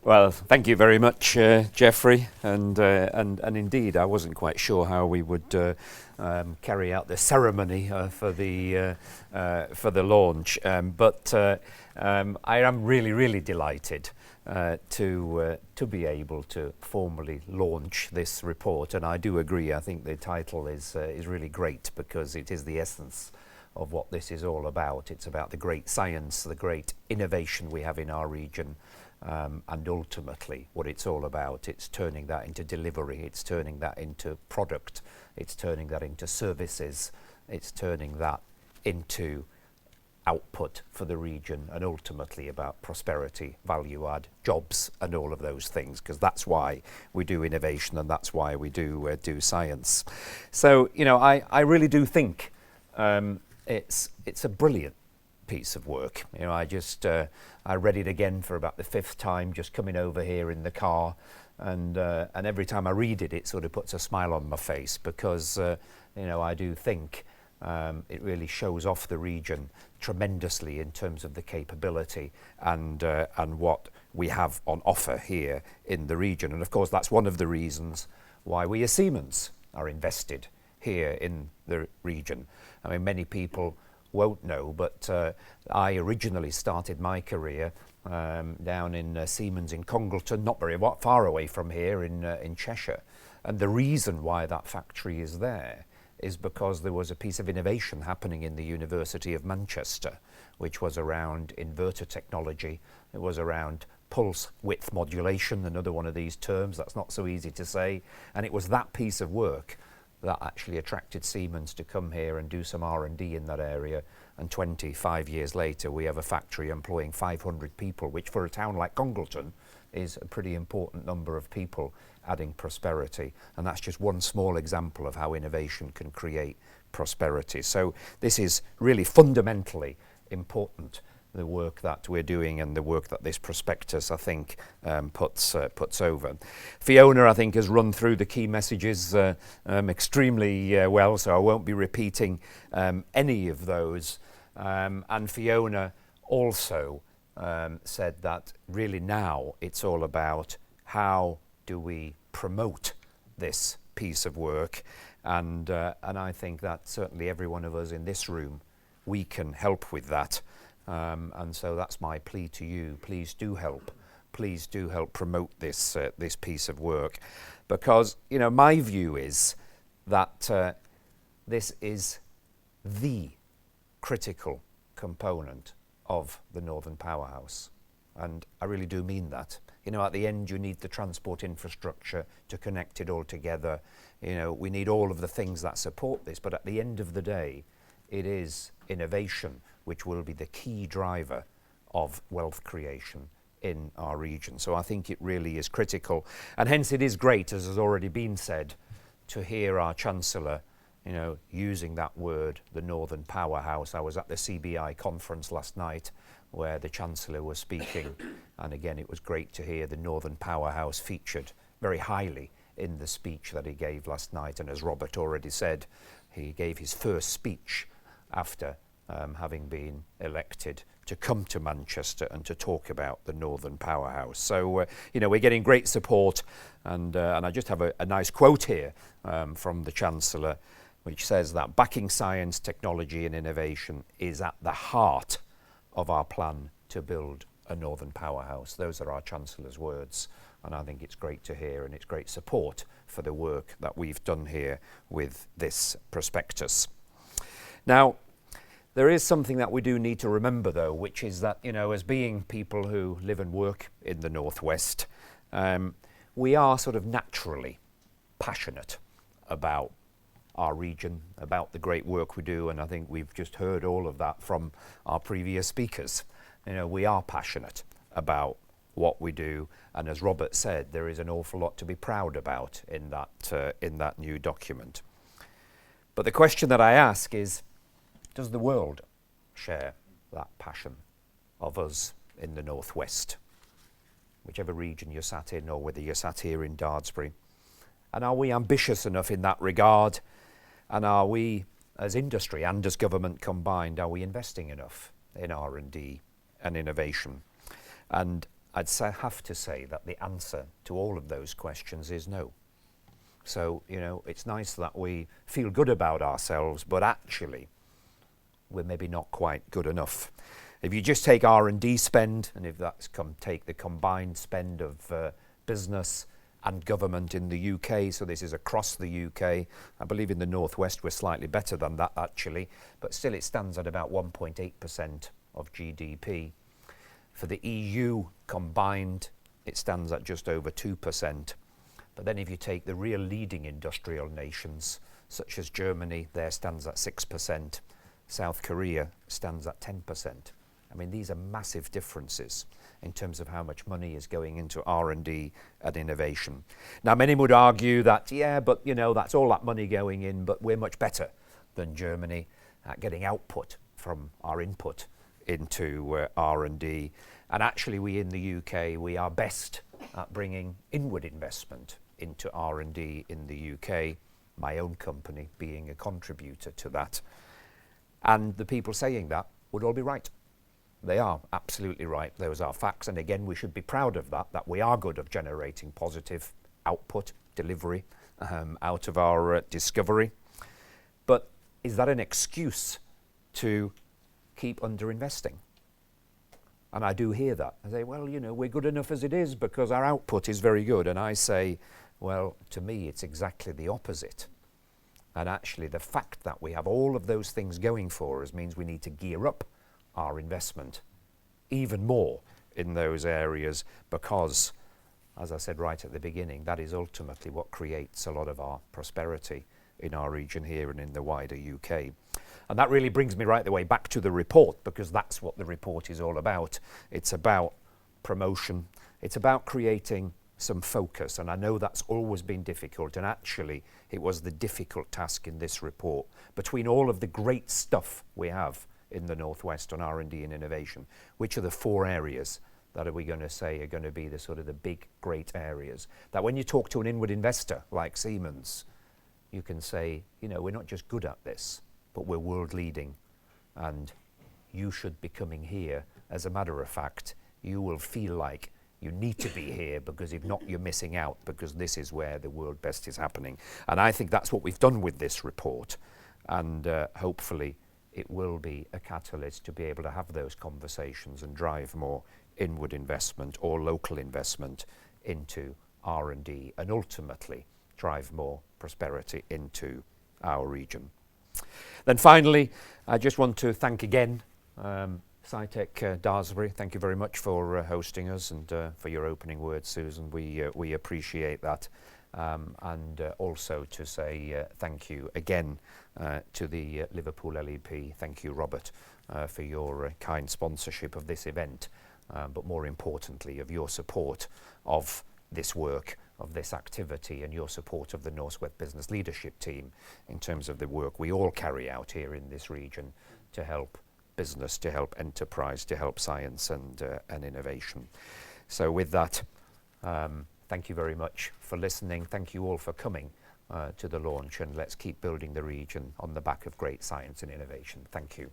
Well, thank you very much, Geoffrey, and indeed, I wasn't quite sure how we would carry out the ceremony for the launch, but I am really delighted to be able to formally launch this report, and I do agree. I think the title is really great because it is the essence of what this is all about. It's about the great science, the great innovation we have in our region. And ultimately what it's all about, it's turning that into delivery, it's turning that into product, it's turning that into services, it's turning that into output for the region, and ultimately about prosperity, value add, jobs and all of those things, because that's why we do innovation and that's why we do science. So, you know, I really do think it's a brilliant piece of work. You know, I read it again for about the 5th time just coming over here in the car, and every time I read it, it sort of puts a smile on my face because you know, I do think it really shows off the region tremendously in terms of the capability and what we have on offer here in the region. And of course, that's one of the reasons why we as Siemens are invested here in the region. I mean, many people won't know, but I originally started my career down in Siemens in Congleton, not very far away from here in Cheshire. And the reason why that factory is there is because there was a piece of innovation happening in the University of Manchester, which was around inverter technology. It was around pulse width modulation, another one of these terms that's not so easy to say. And it was that piece of work that actually attracted Siemens to come here and do some R&D in that area. And 25 years later, we have a factory employing 500 people, which for a town like Congleton is a pretty important number of people adding prosperity. And that's just one small example of how innovation can create prosperity. So this is really fundamentally important, the work that we're doing and the work that this prospectus, I think, puts over. Fiona, I think, has run through the key messages extremely well, so I won't be repeating any of those. And Fiona also said that really now it's all about how do we promote this piece of work, and I think that certainly every one of us in this room, we can help with that. And so that's my plea to you. Please do help promote this piece of work, because, you know, my view is that this is the critical component of the Northern Powerhouse, and I really do mean that. You know, at the end you need the transport infrastructure to connect it all together. You know, we need all of the things that support this, but at the end of the day, it is innovation which will be the key driver of wealth creation in our region. So I think it really is critical, and hence it is great, as has already been said, to hear our Chancellor, you know, using that word, the Northern Powerhouse. I was at the CBI conference last night where the Chancellor was speaking, and again it was great to hear the Northern Powerhouse featured very highly in the speech that he gave last night. And as Robert already said, he gave his first speech after having been elected to come to Manchester and to talk about the Northern Powerhouse. So, you know, we're getting great support, and I just have a nice quote here from the Chancellor, which says that backing science, technology and innovation is at the heart of our plan to build a Northern Powerhouse. Those are our Chancellor's words, and I think it's great to hear, and it's great support for the work that we've done here with this prospectus. Now, there is something that we do need to remember, though, which is that, you know, as being people who live and work in the Northwest, we are sort of naturally passionate about our region, about the great work we do, and I think we've just heard all of that from our previous speakers. You know, we are passionate about what we do, and as Robert said, there is an awful lot to be proud about in that new document. But the question that I ask is, does the world share that passion of us in the Northwest, whichever region you're sat in, or whether you're sat here in Dardsbury? And are we ambitious enough in that regard? And are we, as industry and as government combined, are we investing enough in R&D and innovation? And have to say that the answer to all of those questions is no. So, you know, it's nice that we feel good about ourselves, but actually we're maybe not quite good enough. If you just take R&D spend, and if that's take the combined spend of business and government in the UK, so this is across the UK, I believe in the Northwest we're slightly better than that actually, but still it stands at about 1.8% of GDP. For the EU combined, it stands at just over 2%. But then if you take the real leading industrial nations, such as Germany, there stands at 6%. South Korea stands at 10%. I mean, these are massive differences in terms of how much money is going into R&D and innovation. Now, many would argue that, yeah, but, you know, that's all that money going in, but we're much better than Germany at getting output from our input into R&D. And actually, we in the UK, we are best at bringing inward investment into R&D in the UK, my own company being a contributor to that. And the people saying that would all be right. They are absolutely right. Those are facts. And again, we should be proud of that we are good at generating positive output, delivery out of our discovery. But is that an excuse to keep underinvesting? And I do hear that. I say, well, you know, we're good enough as it is because our output is very good. And I say, well, to me, it's exactly the opposite. And actually, the fact that we have all of those things going for us means we need to gear up our investment even more in those areas because, as I said right at the beginning, that is ultimately what creates a lot of our prosperity in our region here and in the wider UK. And that really brings me right the way back to the report, because that's what the report is all about. It's about promotion. It's about creating some focus, and I know that's always been difficult, and actually it was the difficult task in this report. Between all of the great stuff we have in the Northwest on R&D and innovation, which are the 4 areas that are we going to say are going to be the sort of the big, great areas that when you talk to an inward investor like Siemens, you can say, you know, we're not just good at this, but we're world leading, and you should be coming here. As a matter of fact, you will feel like you need to be here, because if not, you're missing out, because this is where the world best is happening. And I think that's what we've done with this report, and hopefully it will be a catalyst to be able to have those conversations and drive more inward investment or local investment into R&D, and ultimately drive more prosperity into our region. Then finally, I just want to thank again SciTech Daresbury. Thank you very much for hosting us and for your opening words, Susan. We appreciate that. And also to say thank you again to the Liverpool LEP. Thank you, Robert, for your kind sponsorship of this event, but more importantly, of your support of this work, of this activity, and your support of the Northwest Business Leadership Team in terms of the work we all carry out here in this region to help business, to help enterprise, to help science and innovation. So with that, thank you very much for listening. Thank you all for coming to the launch, and let's keep building the region on the back of great science and innovation. Thank you.